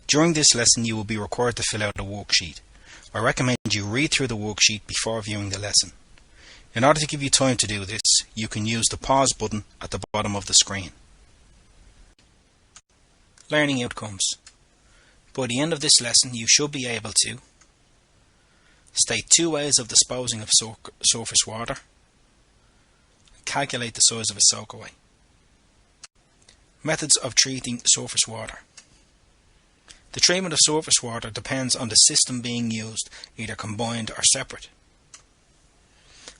During this lesson you will be required to fill out a worksheet. I recommend you read through the worksheet before viewing the lesson. In order to give you time to do this, you can use the pause button at the bottom of the screen. Learning outcomes. By the end of this lesson you should be able to state 2 ways of disposing of surface water, calculate the size of a soakaway. Methods of treating surface water. The treatment of surface water depends on the system being used, either combined or separate.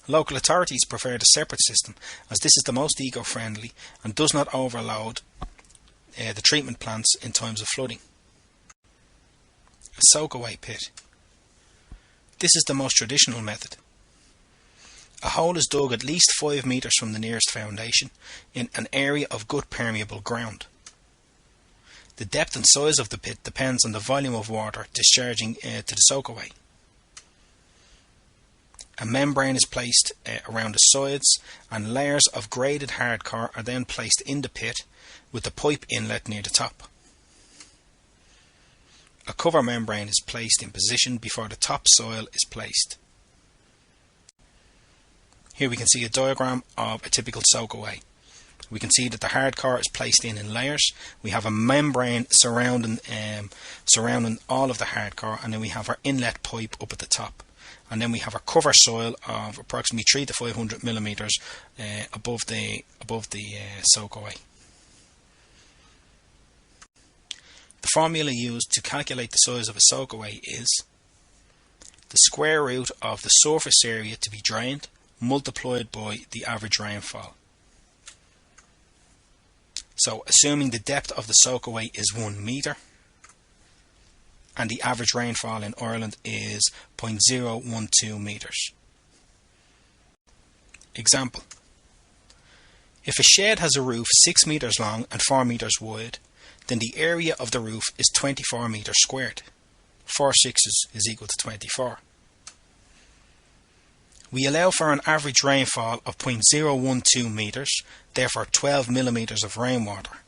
Local authorities prefer the separate system as this is the most eco-friendly and does not overload the treatment plants in times of flooding. A soakaway pit. This is the most traditional method. A hole is dug at least 5 meters from the nearest foundation in an area of good permeable ground. The depth and size of the pit depends on the volume of water discharging to the soakaway. A membrane is placed around the sides and layers of graded hardcore are then placed in the pit with the pipe inlet near the top. A cover membrane is placed in position before the top soil is placed. Here we can see a diagram of a typical soakaway. We can see that the hardcore is placed in layers. We have a membrane surrounding all of the hardcore, and then we have our inlet pipe up at the top. And then we have our cover soil of approximately 300 to 500 millimeters above the soakaway. The formula used to calculate the size of a soakaway is the square root of the surface area to be drained multiplied by the average rainfall. So assuming the depth of the soakaway is 1 meter and the average rainfall in Ireland is 0.012 meters. Example: if a shed has a roof 6 meters long and 4 meters wide, then the area of the roof is 24 meters squared. 4 sixes is equal to 24. We allow for an average rainfall of 0.012 meters, therefore 12 millimeters of rainwater.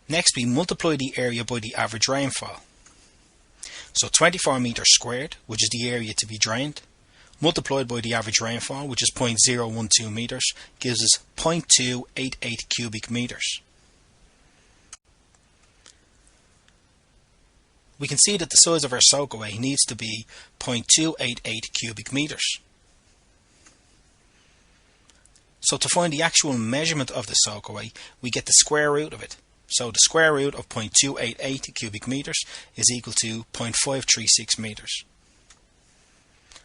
Next we multiply the area by the average rainfall. So 24 meters squared, which is the area to be drained, multiplied by the average rainfall, which is 0.012 meters, gives us 0.288 cubic meters. We can see that the size of our soakaway needs to be 0.288 cubic meters. So to find the actual measurement of the soakaway, we get the square root of it. So the square root of 0.288 cubic meters is equal to 0.536 meters.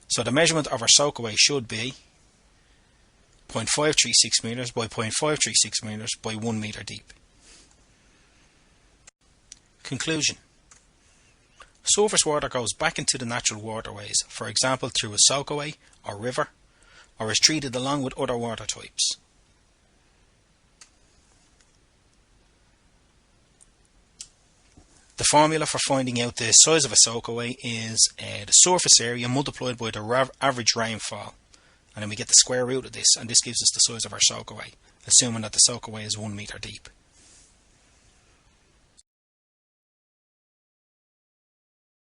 So the measurement of our soakaway should be 0.536 meters by 0.536 meters by 1 meter deep. Conclusion. Surface water goes back into the natural waterways, for example through a soakaway or river, or is treated along with other water types. The formula for finding out the size of a soakaway is the surface area multiplied by the average rainfall, and then we get the square root of this, and this gives us the size of our soakaway, assuming that the soakaway is 1 meter deep.